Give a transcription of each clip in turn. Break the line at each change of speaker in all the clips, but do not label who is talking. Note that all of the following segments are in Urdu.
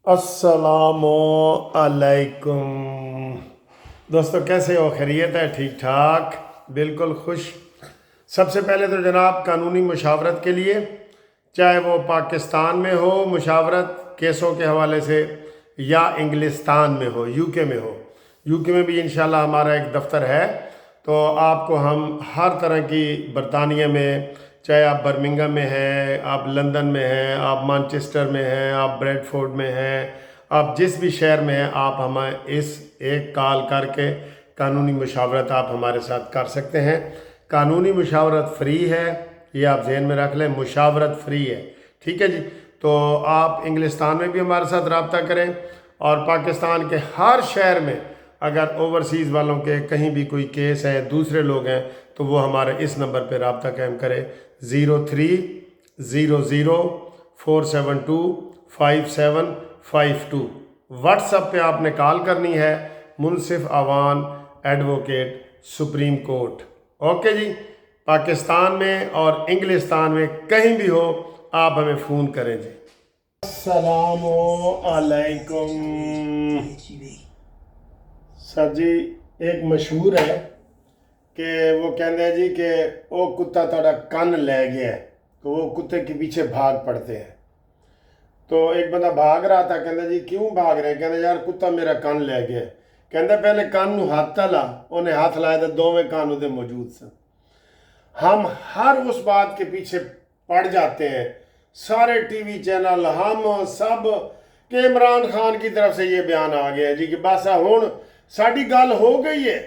السلام علیکم دوستو، کیسے ہو؟ خیریت ہے؟ ٹھیک ٹھاک، بالکل خوش۔ سب سے پہلے تو جناب قانونی مشاورت کے لیے، چاہے وہ پاکستان میں ہو مشاورت کیسوں کے حوالے سے، یا انگلستان میں ہو، یو کے میں ہو، یو کے میں بھی انشاءاللہ ہمارا ایک دفتر ہے، تو آپ کو ہم ہر طرح کی، برطانیہ میں چاہے آپ برمنگم میں ہیں، آپ لندن میں ہیں، آپ مانچسٹر میں ہیں، آپ بریڈ فورڈ میں ہیں، آپ جس بھی شہر میں ہیں، آپ ہمیں اس ایک کال کر کے قانونی مشاورت آپ ہمارے ساتھ کر سکتے ہیں۔ قانونی مشاورت فری ہے، یہ آپ ذہن میں رکھ لیں، مشاورت فری ہے، ٹھیک ہے جی۔ تو آپ انگلستان میں بھی ہمارے ساتھ رابطہ کریں، اور پاکستان کے ہر شہر میں اگر اوورسیز والوں کے کہیں بھی کوئی کیس ہے، دوسرے لوگ ہیں، تو وہ ہمارے اس نمبر پہ رابطہ قائم کرے، 0300472552۔ واٹس اپ پہ آپ نے کال کرنی ہے، Munsif Awan advocate supreme court. Okay جی، پاکستان میں اور انگلستان میں کہیں بھی ہو آپ ہمیں فون کریں جی۔ السلام علیکم سر جی، ایک مشہور ہے کہ وہ کہتے ہیں جی کہ او کتا تھوڑا کن لے گیا ہے، تو وہ کتے کے پیچھے بھاگ پڑتے ہیں۔ تو ایک بندہ بھاگ رہا تھا، کہتا جی کیوں بھاگ رہے ہیں؟ کہتا یار کتا میرا کن لے گیا ہے۔ کہتا پہلے کن نو ہاتھ لا، انہیں ہاتھ لائے تو دوویں کان ادھے موجود سن۔ ہم ہر اس بات کے پیچھے پڑ جاتے ہیں، سارے ٹی وی چینل، ہم سب، کہ عمران خان کی طرف سے یہ بیان آ گیا ہے جی کہ بس ہن ساڈی گل ہو گئی ہے،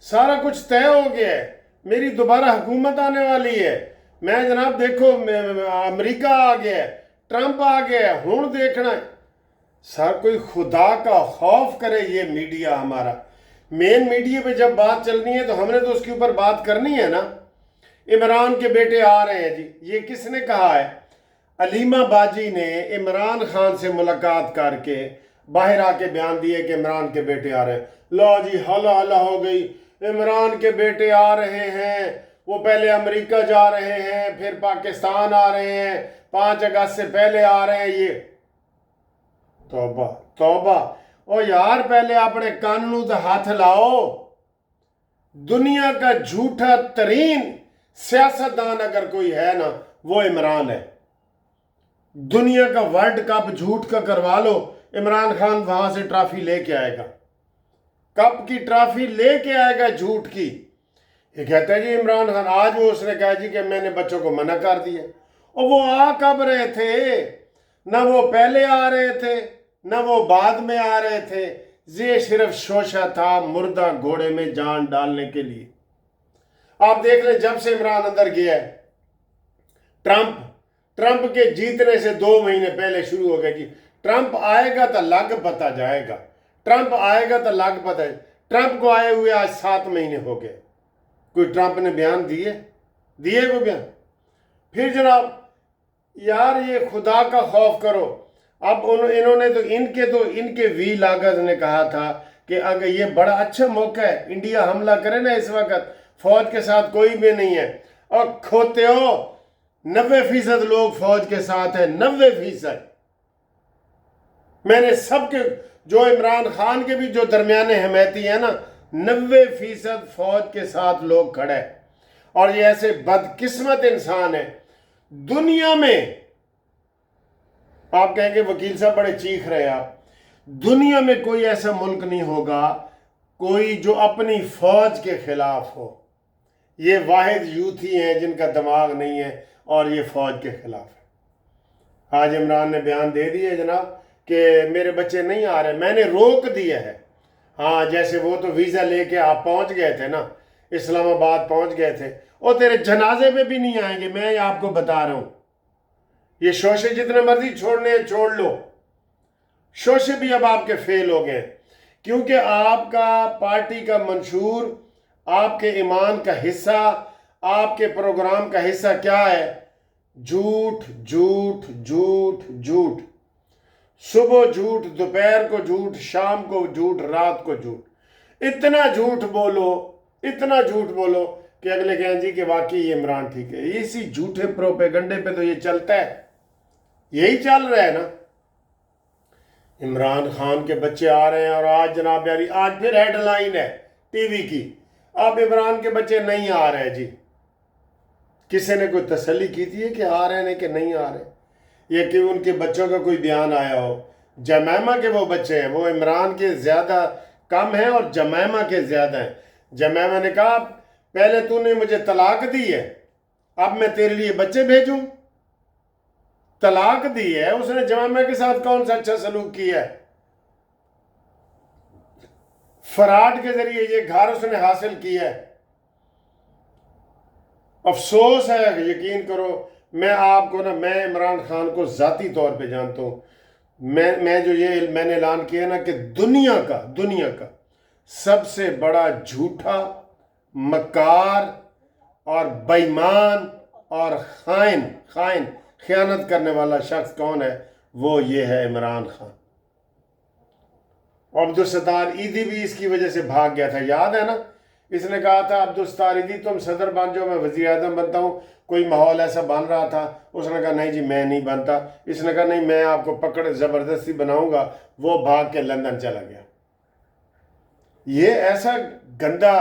سارا کچھ طے ہو گیا ہے، میری دوبارہ حکومت آنے والی ہے، میں جناب دیکھو امریکہ آ گیا ہے، ٹرمپ آ گیا ہے، ہن دیکھنا ہے۔ سر کوئی خدا کا خوف کرے، یہ میڈیا ہمارا، مین میڈیا پہ جب بات چلنی ہے تو ہم نے تو اس کے اوپر بات کرنی ہے نا۔ عمران کے بیٹے آ رہے ہیں جی، یہ کس نے کہا ہے؟ علیمہ باجی نے عمران خان سے ملاقات کر کے باہر آ کے بیان دیے کہ عمران کے بیٹے آ رہے ہیں۔ لو جی، ہلا ہلا ہو گئی، عمران کے بیٹے آ رہے ہیں، وہ پہلے امریکہ جا رہے ہیں، پھر پاکستان آ رہے ہیں، 5 اگست سے پہلے آ رہے ہیں۔ یہ توبہ توبہ، او یار پہلے اپنے قانونوں تے ہاتھ لاؤ۔ دنیا کا جھوٹا ترین سیاستدان اگر کوئی ہے نا، وہ عمران ہے۔ دنیا کا ورلڈ کپ جھوٹ کا کروا لو، عمران خان وہاں سے ٹرافی لے کے آئے گا، کپ کی ٹرافی لے کے آئے گا جھوٹ کی۔ یہ کہتا ہے جی عمران خان، آج وہ اس نے کہا جی کہ میں نے بچوں کو منع کر دیا، اور وہ آ کب رہے تھے؟ نہ وہ پہلے آ رہے تھے نہ وہ بعد میں آ رہے تھے، یہ صرف شوشہ تھا مردہ گھوڑے میں جان ڈالنے کے لیے۔ آپ دیکھ لیں جب سے عمران اندر گیا ہے، ٹرمپ کے جیتنے سے 2 مہینے پہلے شروع ہو گیا جی، ٹرمپ آئے گا تو لگ پتہ جائے گا، ٹرمپ آئے گا تو لگ پتہ جائے گا۔ ٹرمپ کو آئے ہوئے آج 7 مہینے ہو گئے، کوئی ٹرمپ نے بیان دیے کوئی بیان؟ پھر جناب یار یہ خدا کا خوف کرو۔ اب انہوں نے تو ان کے وی لاگز نے کہا تھا کہ اگر یہ بڑا اچھا موقع ہے، انڈیا حملہ کرے نا اس وقت، فوج کے ساتھ کوئی بھی نہیں ہے، اور کھوتے ہو 90% لوگ فوج کے ساتھ ہیں، 90%۔ میں نے سب کے، جو عمران خان کے بھی جو درمیانے حمایتی ہیں نا، 90% فوج کے ساتھ لوگ کھڑے، اور یہ ایسے بدقسمت انسان ہے دنیا میں۔ آپ کہیں گے وکیل صاحب بڑے چیخ رہے آپ، دنیا میں کوئی ایسا ملک نہیں ہوگا کوئی جو اپنی فوج کے خلاف ہو۔ یہ واحد یوتھ ہی ہیں جن کا دماغ نہیں ہے، اور یہ فوج کے خلاف ہے۔ آج عمران نے بیان دے دیے جناب کہ میرے بچے نہیں آ رہے، میں نے روک دیا ہے۔ ہاں جیسے وہ تو ویزا لے کے آپ پہنچ گئے تھے نا، اسلام آباد پہنچ گئے تھے، اور تیرے جنازے پہ بھی نہیں آئیں گے، میں آپ کو بتا رہا ہوں۔ یہ شوشے جتنے مرضی چھوڑنے ہیں چھوڑ لو، شوشے بھی اب آپ کے فیل ہو گئے، کیونکہ آپ کا پارٹی کا منشور، آپ کے ایمان کا حصہ، آپ کے پروگرام کا حصہ کیا ہے؟ جھوٹ جھوٹ جھوٹ جھوٹ، صبح جھوٹ، دوپہر کو جھوٹ، شام کو جھوٹ، رات کو جھوٹ۔ اتنا جھوٹ بولو، اتنا جھوٹ بولو کہ اگلے کہیں جی کہ واقعی یہ عمران ٹھیک ہے۔ اسی جھوٹے پروپیگنڈے پہ تو یہ چلتا ہے، یہی چل رہا ہے نا۔ عمران خان کے بچے آ رہے ہیں، اور آج جناب عالی آج پھر ہیڈ لائن ہے ٹی وی کی، اب عمران کے بچے نہیں آ رہے جی۔ کسی نے کوئی تسلی کی تھی کہ آ رہے ہیں کہ نہیں آ رہے، یا کہ ان کے بچوں کا کوئی بیان آیا ہو؟ جمائمہ کے وہ بچے ہیں، وہ عمران کے زیادہ کم ہیں اور جمائمہ کے زیادہ ہیں۔ جمائمہ نے کہا پہلے تو نے مجھے طلاق دی ہے، اب میں تیرے لیے بچے بھیجوں؟ طلاق دی ہے اس نے، جمائمہ کے ساتھ کون سا اچھا سلوک کیا ہے؟ فراڈ کے ذریعے یہ گھر اس نے حاصل کیا ہے۔ افسوس ہے، یقین کرو، میں آپ کو میں عمران خان کو ذاتی طور پہ جانتا ہوں، میں جو یہ میں نے اعلان کیا نا کہ دنیا کا سب سے بڑا جھوٹا، مکار اور بےایمان اور خیانت کرنے والا شخص کون ہے؟ وہ یہ ہے عمران خان۔ عبدالستار ایدھی بھی اس کی وجہ سے بھاگ گیا تھا، یاد ہے نا؟ اس نے کہا تھا عبدالستار ایدھی تم صدر بن جاؤ، میں وزیر اعظم بنتا ہوں، کوئی ماحول ایسا بن رہا تھا، اس نے کہا نہیں جی میں نہیں بنتا، اس نے کہا نہیں میں آپ کو پکڑ زبردستی بناؤں گا، وہ بھاگ کے لندن چلا گیا۔ یہ ایسا گندا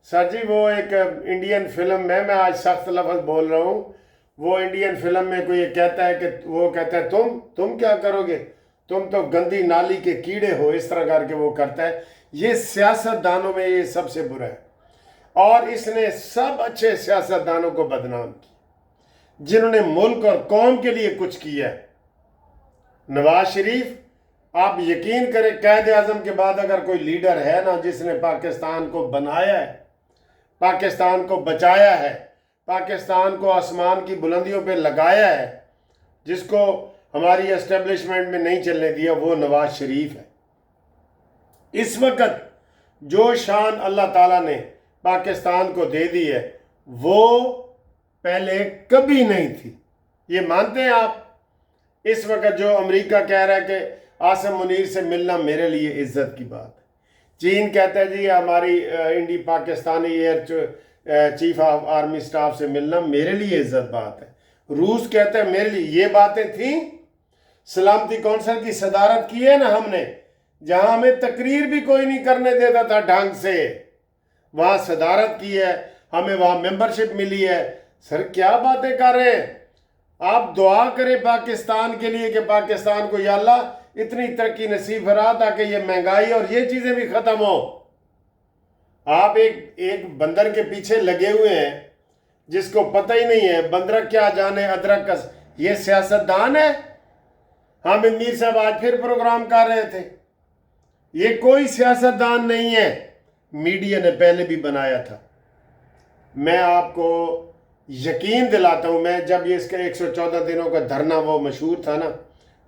سر جی، وہ ایک انڈین فلم میں آج سخت لفظ بول رہا ہوں، وہ انڈین فلم میں کوئی کہتا ہے کہ وہ کہتا ہے تم کیا کرو گے، تم تو گندی نالی کے کیڑے ہو، اس طرح کر کے وہ کرتا ہے۔ یہ سیاست دانوں میں یہ سب سے برا ہے، اور اس نے سب اچھے سیاست دانوں کو بدنام کیا جنہوں نے ملک اور قوم کے لیے کچھ کیا ہے۔ نواز شریف، آپ یقین کریں قائد اعظم کے بعد اگر کوئی لیڈر ہے نا جس نے پاکستان کو بنایا ہے، پاکستان کو بچایا ہے، پاکستان کو آسمان کی بلندیوں پہ لگایا ہے، جس کو ہماری اسٹیبلشمنٹ میں نہیں چلنے دیا، وہ نواز شریف ہے۔ اس وقت جو شان اللہ تعالیٰ نے پاکستان کو دے دی ہے وہ پہلے کبھی نہیں تھی، یہ مانتے ہیں آپ؟ اس وقت جو امریکہ کہہ رہا ہے کہ عاصم منیر سے ملنا میرے لیے عزت کی بات ہے، چین کہتا ہے جی ہماری Pakistani chief of army staff سے ملنا میرے لیے عزت بات ہے، روس کہتا ہے میرے لیے، یہ باتیں تھیں۔ سلامتی کونسل کی صدارت کی ہے نا ہم نے، جہاں ہمیں تقریر بھی کوئی نہیں کرنے دیتا تھا ڈھنگ سے، وہاں صدارت کی ہے، ہمیں وہاں ممبرشپ ملی ہے۔ سر کیا باتیں کر رہے ہیں آپ؟ دعا کریں پاکستان کے لیے کہ پاکستان کو یا اللہ اتنی ترقی نصیب فرما تاکہ یہ مہنگائی اور یہ چیزیں بھی ختم ہو۔ آپ ایک بندر کے پیچھے لگے ہوئے ہیں جس کو پتہ ہی نہیں ہے بندر کیا جانے ادرک کا، یہ سیاست دان ہے؟ حامد میر صاحب آج پھر پروگرام کر رہے تھے، یہ کوئی سیاست دان نہیں ہے، میڈیا نے پہلے بھی بنایا تھا۔ میں آپ کو یقین دلاتا ہوں، میں جب یہ اس کے 114 دنوں کا دھرنا وہ مشہور تھا نا،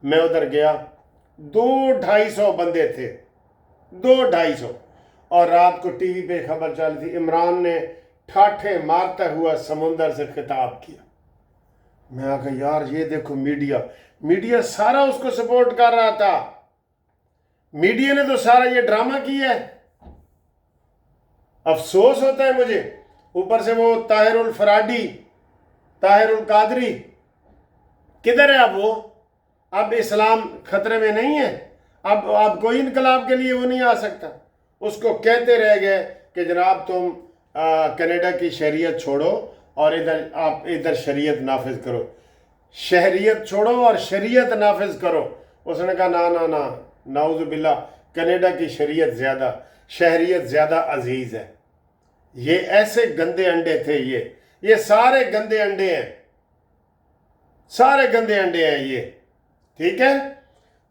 میں ادھر گیا، 200-250 بندے تھے، 200-250، اور رات کو ٹی وی پہ خبر چلی تھی عمران نے ٹھاٹھے مارتا ہوا سمندر سے خطاب کیا۔ میں آ کہا یار یہ دیکھو میڈیا سارا اس کو سپورٹ کر رہا تھا، میڈیا نے تو سارا یہ ڈرامہ کیا ہے۔ افسوس ہوتا ہے مجھے، اوپر سے وہ طاہر الفرادی، طاہر القادری، کدھر ہے اب وہ؟ اب اسلام خطرے میں نہیں ہے، اب کوئی انقلاب کے لیے وہ نہیں آ سکتا۔ اس کو کہتے رہ گئے کہ جناب تم کینیڈا کی شہریت چھوڑو اور ادھر شریعت نافذ کرو، شہریت چھوڑو اور شریعت نافذ کرو۔ اس نے کہا نا نعوذ باللہ، کینیڈا کی شہریت زیادہ عزیز ہے۔ یہ ایسے گندے انڈے تھے، یہ سارے گندے انڈے ہیں، سارے گندے انڈے ہیں یہ، ٹھیک ہے؟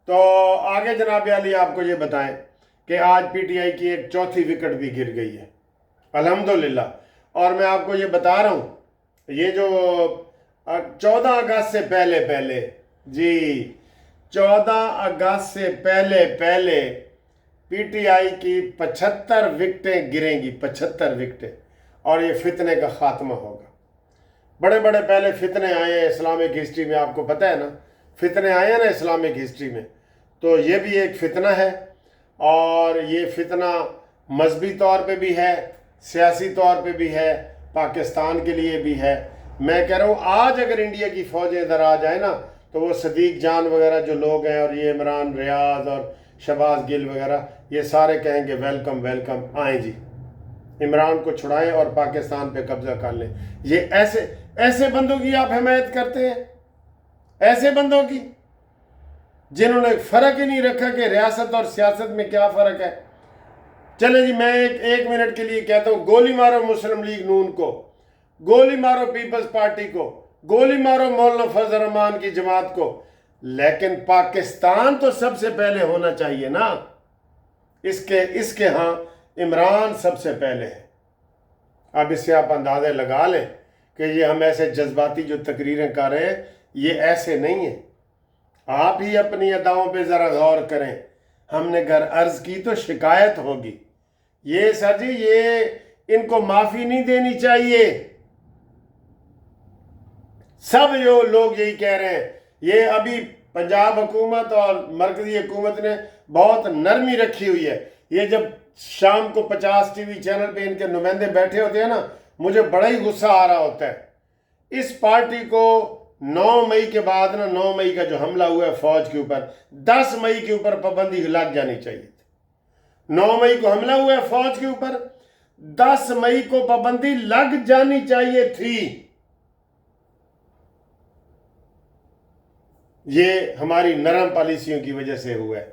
تو آگے جناب عالی آپ کو یہ بتائیں کہ آج پی ٹی آئی کی ایک چوتھی وکٹ بھی گر گئی ہے الحمدللہ، اور میں آپ کو یہ بتا رہا ہوں یہ جو 14 اگست سے پہلے جی 14 اگست سے پہلے پی ٹی آئی کی 75 وکٹیں گریں گی، 75 وکٹیں، اور یہ فتنے کا خاتمہ ہوگا۔ بڑے بڑے پہلے فتنے آئے ہیں اسلامک ہسٹری میں، آپ کو پتہ ہے نا، فتنے آئے ہیں نا اسلامک ہسٹری میں، تو یہ بھی ایک فتنہ ہے، اور یہ فتنہ مذہبی طور پہ بھی ہے، سیاسی طور پہ بھی ہے، پاکستان کے لیے بھی ہے۔ میں کہہ رہا ہوں آج اگر انڈیا کی فوجیں ادھر آ جائیں نا تو وہ صدیق جان وغیرہ جو لوگ ہیں اور یہ عمران ریاض اور شہباز گل وغیرہ یہ سارے کہیں گے ویلکم ویلکم، آئیں جی عمران کو چھڑائیں اور پاکستان پہ قبضہ کر لیں۔ یہ ایسے بندوں کی آپ حمایت کرتے ہیں، ایسے بندوں کی جنہوں نے فرق ہی نہیں رکھا کہ ریاست اور سیاست میں کیا فرق ہے۔ چلے جی میں ایک منٹ کے لیے کہتا ہوں، گولی مارو مسلم لیگ نون کو، گولی مارو پیپلز پارٹی کو، گولی مارو مولانا فضل الرحمان کی جماعت کو، لیکن پاکستان تو سب سے پہلے ہونا چاہیے نا۔ اس کے ہاں عمران سب سے پہلے ہے۔ اب اس سے آپ اندازے لگا لیں کہ یہ ہم ایسے جذباتی جو تقریریں کر رہے ہیں یہ ایسے نہیں ہیں۔ آپ ہی اپنی اداؤں پہ ذرا غور کریں، ہم نے گھر عرض کی تو شکایت ہوگی۔ یہ سر جی یہ ان کو معافی نہیں دینی چاہیے۔ سب جو لوگ یہی کہہ رہے ہیں، یہ ابھی پنجاب حکومت اور مرکزی حکومت نے بہت نرمی رکھی ہوئی ہے۔ یہ جب شام کو 50 ٹی وی چینل پہ ان کے نمائندے بیٹھے ہوتے ہیں نا، مجھے بڑا ہی غصہ آ رہا ہوتا ہے۔ اس پارٹی کو 9 مئی کے بعد نا، 9 مئی کا جو حملہ ہوا ہے فوج کے اوپر، 10 مئی کے اوپر پابندی لگ جانی چاہیے تھی۔ 9 مئی کو حملہ ہوا ہے فوج کے اوپر، 10 مئی کو پابندی لگ جانی چاہیے تھی۔ یہ ہماری نرم پالیسیوں کی وجہ سے ہوا ہے۔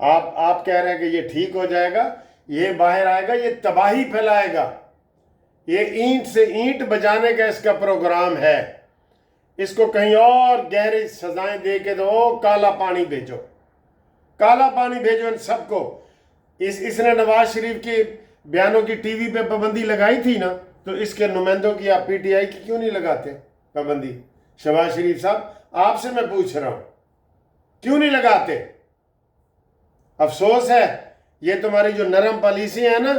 آپ کہہ رہے ہیں کہ یہ ٹھیک ہو جائے گا، یہ باہر آئے گا، یہ تباہی پھیلائے گا۔ یہ اینٹ سے اینٹ بجانے کا اس کا پروگرام ہے۔ اس کو کہیں اور گہری سزائیں دے کے دو، کالا پانی بھیجو، کالا پانی بھیجو ان سب کو۔ اس نے نواز شریف کے بیانوں کی ٹی وی پہ پابندی لگائی تھی نا، تو اس کے نمائندوں کی آپ پی ٹی آئی کی کیوں نہیں لگاتے پابندی؟ شہباز شریف صاحب آپ سے میں پوچھ رہا ہوں، کیوں نہیں لگاتے؟ افسوس ہے، یہ تمہاری جو نرم پالیسی ہے نا،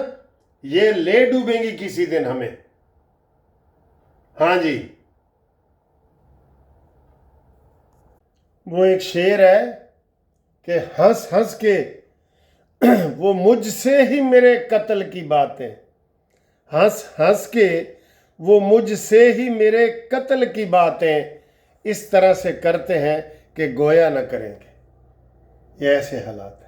یہ لے ڈوبیں گی کسی دن ہمیں۔ ہاں جی، وہ ایک شعر ہے کہ ہنس ہنس کے وہ مجھ سے ہی میرے قتل کی باتیں، ہنس ہنس کے وہ مجھ سے ہی میرے قتل کی باتیں اس طرح سے کرتے ہیں کہ گویا نہ کریں گے۔ یہ ایسے حالات